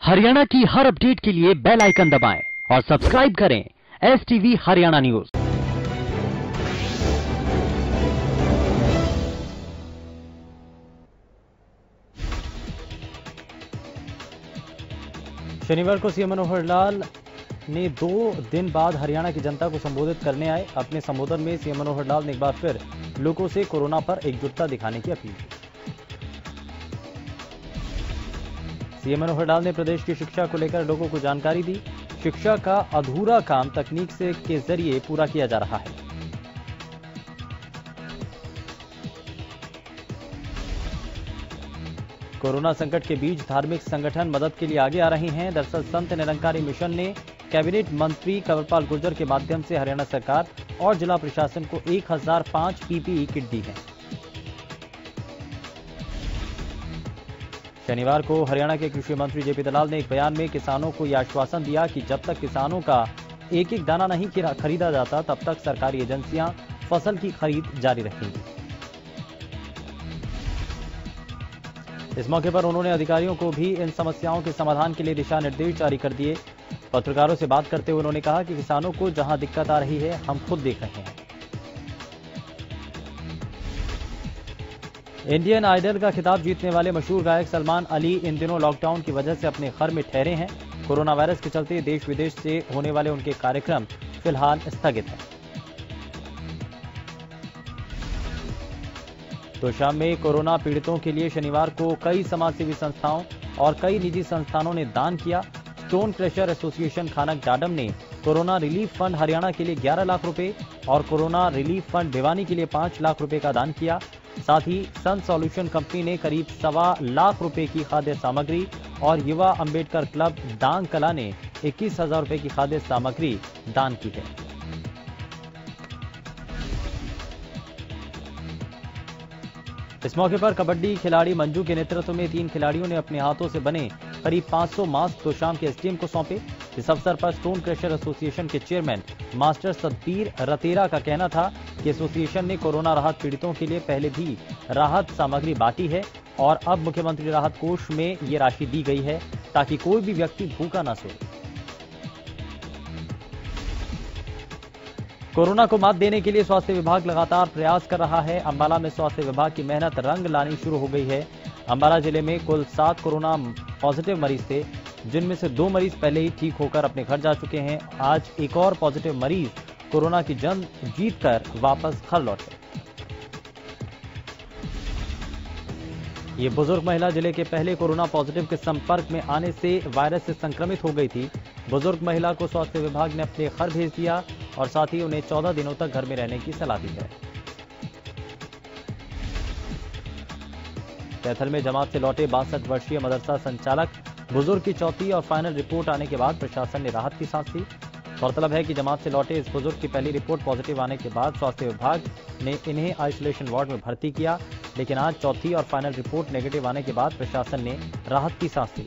हरियाणा की हर अपडेट के लिए बेल आइकन दबाएं और सब्सक्राइब करें STV हरियाणा न्यूज। शनिवार को सीएम मनोहर लाल ने 2 दिन बाद हरियाणा की जनता को संबोधित करने आए। अपने संबोधन में सीएम मनोहर लाल ने एक बार फिर लोगों से कोरोना पर एकजुटता दिखाने की अपील की। सीएम मनोहर लाल ने प्रदेश की शिक्षा को लेकर लोगों को जानकारी दी। शिक्षा का अधूरा काम तकनीक के जरिए पूरा किया जा रहा है। कोरोना संकट के बीच धार्मिक संगठन मदद के लिए आगे आ रहे हैं। दरअसल संत निरंकारी मिशन ने कैबिनेट मंत्री कंवरपाल गुर्जर के माध्यम से हरियाणा सरकार और जिला प्रशासन को 1005 PPE किट दी है। शनिवार को हरियाणा के कृषि मंत्री JP दलाल ने एक बयान में किसानों को यह आश्वासन दिया कि जब तक किसानों का एक एक दाना नहीं खरीदा जाता तब तक सरकारी एजेंसियां फसल की खरीद जारी रखेंगी। इस मौके पर उन्होंने अधिकारियों को भी इन समस्याओं के समाधान के लिए दिशा निर्देश जारी कर दिए। पत्रकारों से बात करते हुए उन्होंने कहा कि किसानों को जहां दिक्कत आ रही है हम खुद देख रहे हैं। इंडियन आइडल का खिताब जीतने वाले मशहूर गायक सलमान अली इन दिनों लॉकडाउन की वजह से अपने घर में ठहरे हैं। कोरोना वायरस के चलते देश विदेश से होने वाले उनके कार्यक्रम फिलहाल स्थगित हैं। तो शाम में कोरोना पीड़ितों के लिए शनिवार को कई समाजसेवी संस्थाओं और कई निजी संस्थानों ने दान किया। स्टोन क्रशर एसोसिएशन खानक डाडम ने कोरोना रिलीफ फंड हरियाणा के लिए 11 लाख रुपए और कोरोना रिलीफ फंड भिवानी के लिए 5 लाख रुपए का दान किया। साथ ही सन सॉल्यूशन कंपनी ने करीब 1.25 लाख रुपए की खाद्य सामग्री और युवा अंबेडकर क्लब डांग कला ने 21,000 रुपए की खाद्य सामग्री दान की है। इस मौके पर कबड्डी खिलाड़ी मंजू के नेतृत्व में 3 खिलाड़ियों ने अपने हाथों से बने करीब 500 मास्क तो शाम के SDM को सौंपे। इस अवसर पर स्टोन क्रशर एसोसिएशन के चेयरमैन मास्टर सतबीर रतेरा का कहना था कि एसोसिएशन ने कोरोना राहत पीड़ितों के लिए पहले भी राहत सामग्री बांटी है और अब मुख्यमंत्री राहत कोष में ये राशि दी गई है ताकि कोई भी व्यक्ति भूखा ना सोए। कोरोना को मात देने के लिए स्वास्थ्य विभाग लगातार प्रयास कर रहा है। अंबाला में स्वास्थ्य विभाग की मेहनत रंग लानी शुरू हो गई है। अंबाला जिले में कुल 7 कोरोना पॉजिटिव मरीज थे, जिनमें से 2 मरीज पहले ही ठीक होकर अपने घर जा चुके हैं। आज एक और पॉजिटिव मरीज कोरोना की जंग जीतकर वापस घर लौटे। ये बुजुर्ग महिला जिले के पहले कोरोना पॉजिटिव के संपर्क में आने से वायरस से संक्रमित हो गई थी। बुजुर्ग महिला को स्वास्थ्य विभाग ने अपने घर भेज दिया और साथ ही उन्हें 14 दिनों तक घर में रहने की सलाह दी है। कैथल में जमात से लौटे 62 वर्षीय मदरसा संचालक बुजुर्ग की चौथी और फाइनल रिपोर्ट आने के बाद प्रशासन ने राहत की सांस ली। गौरतलब है कि जमात से लौटे इस बुजुर्ग की पहली रिपोर्ट पॉजिटिव आने के बाद स्वास्थ्य विभाग ने इन्हें आइसोलेशन वार्ड में भर्ती किया, लेकिन आज चौथी और फाइनल रिपोर्ट नेगेटिव आने के बाद प्रशासन ने राहत की सांस ली।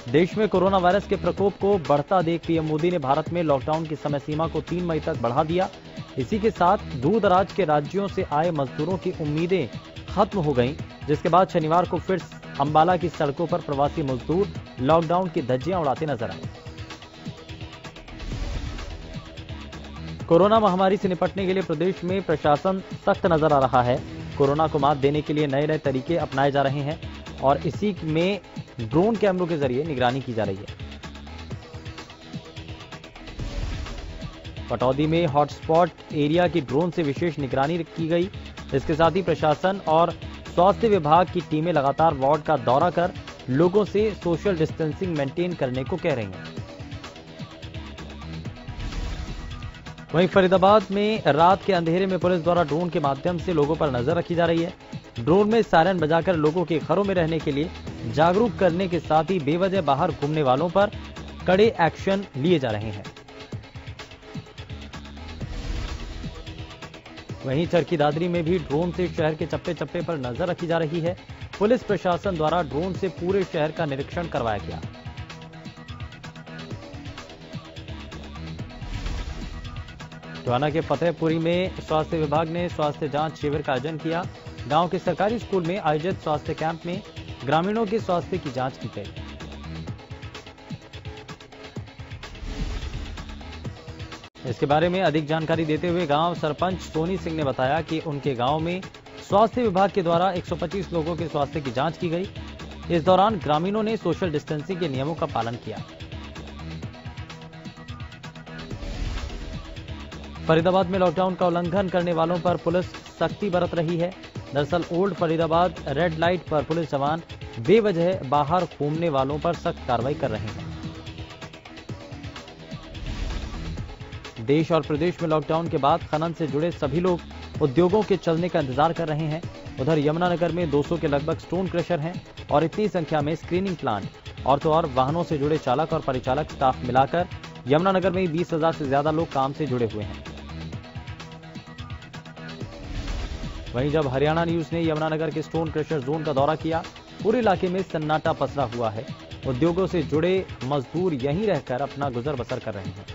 देश में कोरोना वायरस के प्रकोप को बढ़ता देख पीएम मोदी ने भारत में लॉकडाउन की समय सीमा को 3 मई तक बढ़ा दिया। इसी के साथ दूर दराज के राज्यों से आए मजदूरों की उम्मीदें खत्म हो गईं, जिसके बाद शनिवार को फिर अंबाला की सड़कों पर प्रवासी मजदूर लॉकडाउन की धज्जियां उड़ाते नजर आए। कोरोना महामारी से निपटने के लिए प्रदेश में प्रशासन सख्त नजर आ रहा है। कोरोना को मात देने के लिए नए नए तरीके अपनाए जा रहे हैं और इसी में ड्रोन कैमरों के जरिए निगरानी की जा रही है। पटौदी में हॉटस्पॉट एरिया की ड्रोन से विशेष निगरानी की गई। इसके साथ ही प्रशासन और स्वास्थ्य विभाग की टीमें लगातार वार्ड का दौरा कर लोगों से सोशल डिस्टेंसिंग मेंटेन करने को कह रही हैं। वहीं फरीदाबाद में रात के अंधेरे में पुलिस द्वारा ड्रोन के माध्यम से लोगों पर नजर रखी जा रही है। ड्रोन में सायरन बजाकर लोगों के घरों में रहने के लिए जागरूक करने के साथ ही बेवजह बाहर घूमने वालों पर कड़े एक्शन लिए जा रहे हैं। वहीं चरखी दादरी में भी ड्रोन से शहर के चप्पे चप्पे पर नजर रखी जा रही है। पुलिस प्रशासन द्वारा ड्रोन से पूरे शहर का निरीक्षण करवाया गया। टोहाना के फतेहपुरी में स्वास्थ्य विभाग ने स्वास्थ्य जांच शिविर का आयोजन किया। गांव के सरकारी स्कूल में आयोजित स्वास्थ्य कैंप में ग्रामीणों के स्वास्थ्य की जांच की गई। इसके बारे में अधिक जानकारी देते हुए गांव सरपंच सोनी सिंह ने बताया कि उनके गांव में स्वास्थ्य विभाग के द्वारा 125 लोगों के स्वास्थ्य की जांच की गई। इस दौरान ग्रामीणों ने सोशल डिस्टेंसिंग के नियमों का पालन किया। फरीदाबाद में लॉकडाउन का उल्लंघन करने वालों पर पुलिस सख्ती बरत रही है। दरअसल ओल्ड फरीदाबाद रेड लाइट पर पुलिस जवान बेवजह बाहर घूमने वालों पर सख्त कार्रवाई कर रहे हैं। देश और प्रदेश में लॉकडाउन के बाद खनन से जुड़े सभी लोग उद्योगों के चलने का इंतजार कर रहे हैं। उधर यमुनानगर में 200 के लगभग स्टोन क्रशर हैं और इतनी संख्या में स्क्रीनिंग प्लांट और तो और वाहनों से जुड़े चालक और परिचालक स्टाफ मिलाकर यमुनानगर में 20,000 से ज्यादा लोग काम से जुड़े हुए हैं। वहीं जब हरियाणा न्यूज ने यमुनानगर के स्टोन क्रशर जोन का दौरा किया, पूरे इलाके में सन्नाटा पसरा हुआ है। उद्योगों से जुड़े मजदूर यहीं रहकर अपना गुजर बसर कर रहे हैं।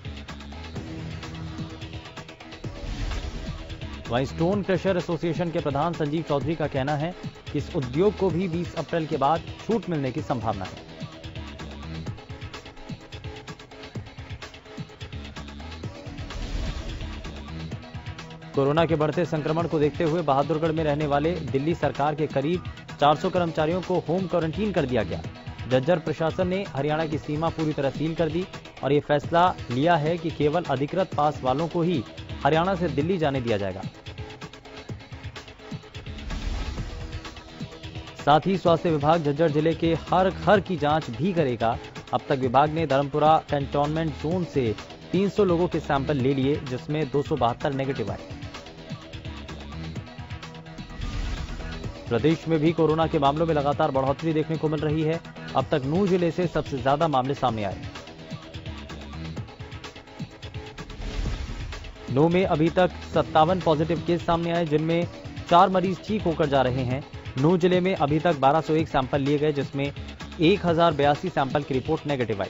वहीं स्टोन क्रशर एसोसिएशन के प्रधान संजीव चौधरी का कहना है कि इस उद्योग को भी 20 अप्रैल के बाद छूट मिलने की संभावना है। कोरोना के बढ़ते संक्रमण को देखते हुए बहादुरगढ़ में रहने वाले दिल्ली सरकार के करीब 400 कर्मचारियों को होम क्वारंटीन कर दिया गया। झज्जर प्रशासन ने हरियाणा की सीमा पूरी तरह सील कर दी और ये फैसला लिया है कि केवल अधिकृत पास वालों को ही हरियाणा से दिल्ली जाने दिया जाएगा। साथ ही स्वास्थ्य विभाग झज्जर जिले के हर घर की जांच भी करेगा। अब तक विभाग ने धर्मपुरा कैंटोनमेंट जोन से 300 लोगों के सैंपल ले लिए, जिसमें 272 नेगेटिव आए। प्रदेश में भी कोरोना के मामलों में लगातार बढ़ोतरी देखने को मिल रही है। अब तक नूंह जिले से सबसे ज्यादा मामले सामने आए। नूंह में अभी तक 57 पॉजिटिव केस सामने आए, जिनमें 4 मरीज ठीक होकर जा रहे हैं। नूंह जिले में अभी तक 1201 सैंपल लिए गए, जिसमें 1082 सैंपल की रिपोर्ट नेगेटिव आई।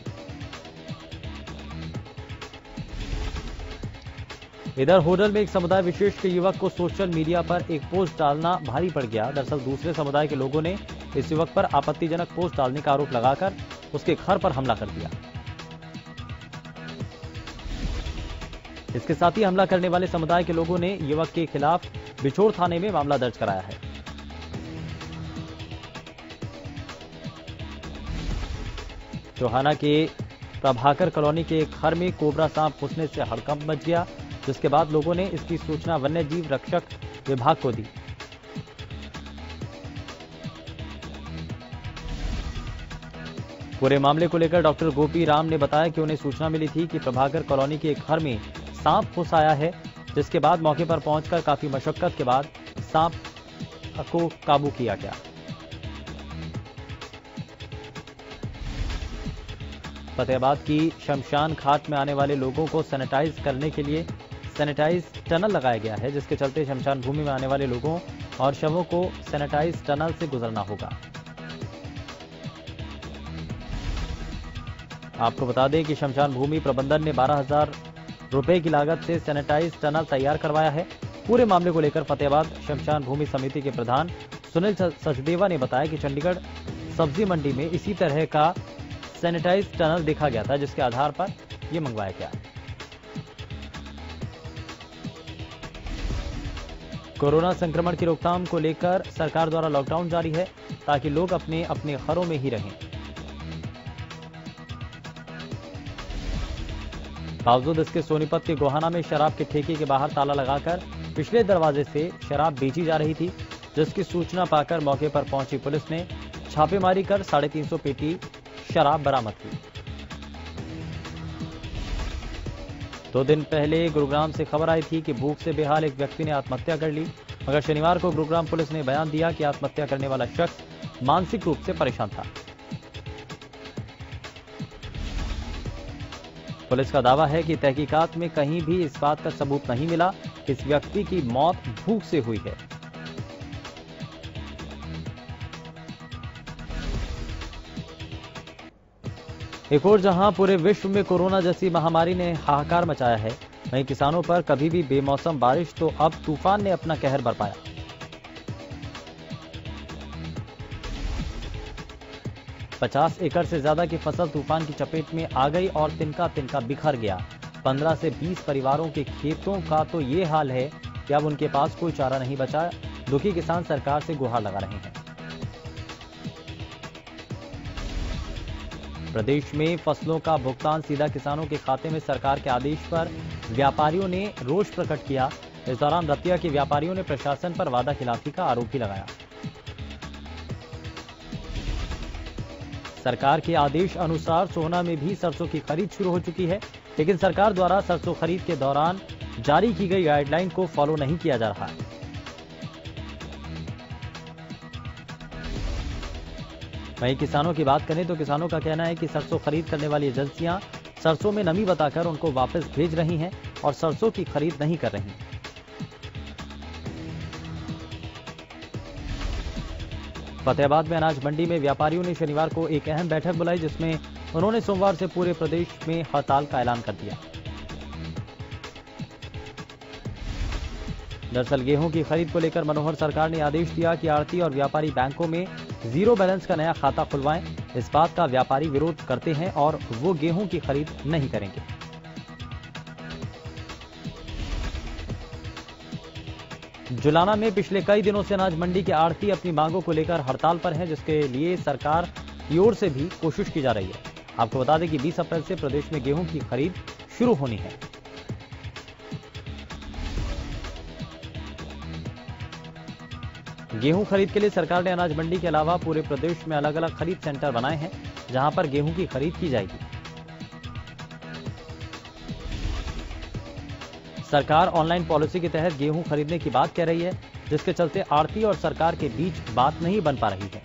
इधर होडल में एक समुदाय विशेष के युवक को सोशल मीडिया पर एक पोस्ट डालना भारी पड़ गया। दरअसल दूसरे समुदाय के लोगों ने इस युवक पर आपत्तिजनक पोस्ट डालने का आरोप लगाकर उसके घर पर हमला कर दिया। इसके साथ ही हमला करने वाले समुदाय के लोगों ने युवक के खिलाफ बिछोड़ थाने में मामला दर्ज कराया है। टोहाना के प्रभाकर कॉलोनी के एक घर में कोबरा सांप घुसने से हड़कंप मच गया, जिसके बाद लोगों ने इसकी सूचना वन्य जीव रक्षक विभाग को दी। पूरे मामले को लेकर डॉक्टर गोपी राम ने बताया कि उन्हें सूचना मिली थी कि प्रभाकर कॉलोनी के एक घर में सांप घुस आया है, जिसके बाद मौके पर पहुंचकर काफी मशक्कत के बाद सांप को काबू किया गया। फतेहाबाद की शमशान घाट में आने वाले लोगों को सैनिटाइज करने के लिए सैनिटाइज टनल लगाया गया है, जिसके चलते शमशान भूमि में आने वाले लोगों और शवों को सैनिटाइज टनल से गुजरना होगा। आपको बता दें कि शमशान भूमि प्रबंधन ने 12,000 रुपए की लागत से सैनिटाइज टनल तैयार करवाया है। पूरे मामले को लेकर फतेहाबाद शमशान भूमि समिति के प्रधान सुनील सचदेवा ने बताया कि चंडीगढ़ सब्जी मंडी में इसी तरह का सैनिटाइज टनल देखा गया था, जिसके आधार पर यह मंगवाया गया। कोरोना संक्रमण की रोकथाम को लेकर सरकार द्वारा लॉकडाउन जारी है, ताकि लोग अपने अपने घरों में ही रहें। बावजूद इसके सोनीपत के गोहाना में शराब के ठेके के बाहर ताला लगाकर पिछले दरवाजे से शराब बेची जा रही थी, जिसकी सूचना पाकर मौके पर पहुंची पुलिस ने छापेमारी कर 350 पेटी शराब बरामद की। 2 दिन पहले गुरुग्राम से खबर आई थी कि भूख से बेहाल एक व्यक्ति ने आत्महत्या कर ली, मगर शनिवार को गुरुग्राम पुलिस ने बयान दिया कि आत्महत्या करने वाला शख्स मानसिक रूप से परेशान था। पुलिस का दावा है कि तहकीकात में कहीं भी इस बात का सबूत नहीं मिला कि इस व्यक्ति की मौत भूख से हुई है। एक और जहां पूरे विश्व में कोरोना जैसी महामारी ने हाहाकार मचाया है, वहीं किसानों पर कभी भी बेमौसम बारिश तो अब तूफान ने अपना कहर बरपाया। पचास एकड़ से ज्यादा की फसल तूफान की चपेट में आ गई और तिनका तिनका बिखर गया। 15 से 20 परिवारों के खेतों का तो ये हाल है कि अब उनके पास कोई चारा नहीं बचा। दुखी किसान सरकार से गुहार लगा रहे हैं। प्रदेश में फसलों का भुगतान सीधा किसानों के खाते में सरकार के आदेश पर व्यापारियों ने रोष प्रकट किया। इस दौरान रतिया के व्यापारियों ने प्रशासन पर वादाखिलाफी का आरोप भी लगाया। सरकार के आदेश अनुसार सोहना में भी सरसों की खरीद शुरू हो चुकी है, लेकिन सरकार द्वारा सरसों खरीद के दौरान जारी की गई गाइडलाइन को फॉलो नहीं किया जा रहा है। वहीं किसानों की बात करें तो किसानों का कहना है कि सरसों खरीद करने वाली एजेंसियां सरसों में नमी बताकर उनको वापस भेज रही हैं और सरसों की खरीद नहीं कर रही। फतेहाबाद में अनाज मंडी में व्यापारियों ने शनिवार को एक अहम बैठक बुलाई, जिसमें उन्होंने सोमवार से पूरे प्रदेश में हड़ताल का ऐलान कर दिया। दरअसल गेहूं की खरीद को लेकर मनोहर सरकार ने आदेश दिया कि आढ़ती और व्यापारी बैंकों में जीरो बैलेंस का नया खाता खुलवाएं। इस बात का व्यापारी विरोध करते हैं और वो गेहूं की खरीद नहीं करेंगे। जुलाना में पिछले कई दिनों से अनाज मंडी के आढ़ती अपनी मांगों को लेकर हड़ताल पर हैं, जिसके लिए सरकार की ओर से भी कोशिश की जा रही है। आपको बता दें कि 20 अप्रैल से प्रदेश में गेहूं की खरीद शुरू होनी है। गेहूं खरीद के लिए सरकार ने अनाज मंडी के अलावा पूरे प्रदेश में अलग अलग खरीद सेंटर बनाए हैं, जहां पर गेहूं की खरीद की जाएगी। सरकार ऑनलाइन पॉलिसी के तहत गेहूं खरीदने की बात कह रही है, जिसके चलते आढ़ती और सरकार के बीच बात नहीं बन पा रही है।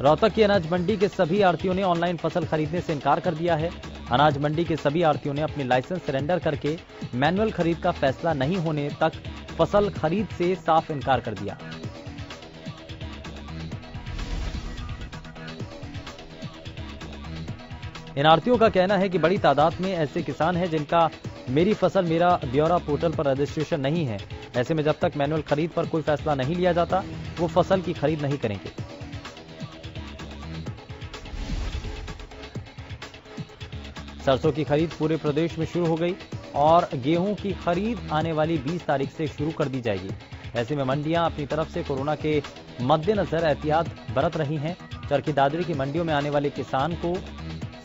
रोहतक की अनाज मंडी के सभी आढ़तियों ने ऑनलाइन फसल खरीदने से इनकार कर दिया है। अनाज मंडी के सभी आढ़तियों ने अपने लाइसेंस सरेंडर करके मैनुअल खरीद का फैसला नहीं होने तक फसल खरीद से साफ इनकार कर दिया। इन आढ़तियों का कहना है कि बड़ी तादाद में ऐसे किसान हैं जिनका मेरी फसल मेरा ब्यौरा पोर्टल पर रजिस्ट्रेशन नहीं है। ऐसे में जब तक मैनुअल खरीद पर कोई फैसला नहीं लिया जाता, वो फसल की खरीद नहीं करेंगे। सरसों की खरीद पूरे प्रदेश में शुरू हो गई और गेहूं की खरीद आने वाली 20 तारीख से शुरू कर दी जाएगी। ऐसे में मंडियां अपनी तरफ से कोरोना के मद्देनजर एहतियात बरत रही हैं। चरखी दादरी की मंडियों में आने वाले किसान को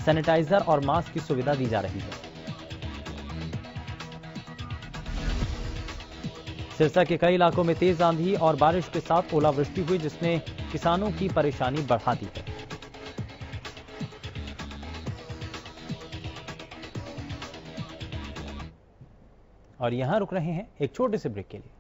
सैनिटाइजर और मास्क की सुविधा दी जा रही है। सिरसा के कई इलाकों में तेज आंधी और बारिश के साथ ओलावृष्टि हुई, जिसने किसानों की परेशानी बढ़ा दी है। और यहां रुक रहे हैं एक छोटे से ब्रेक के लिए।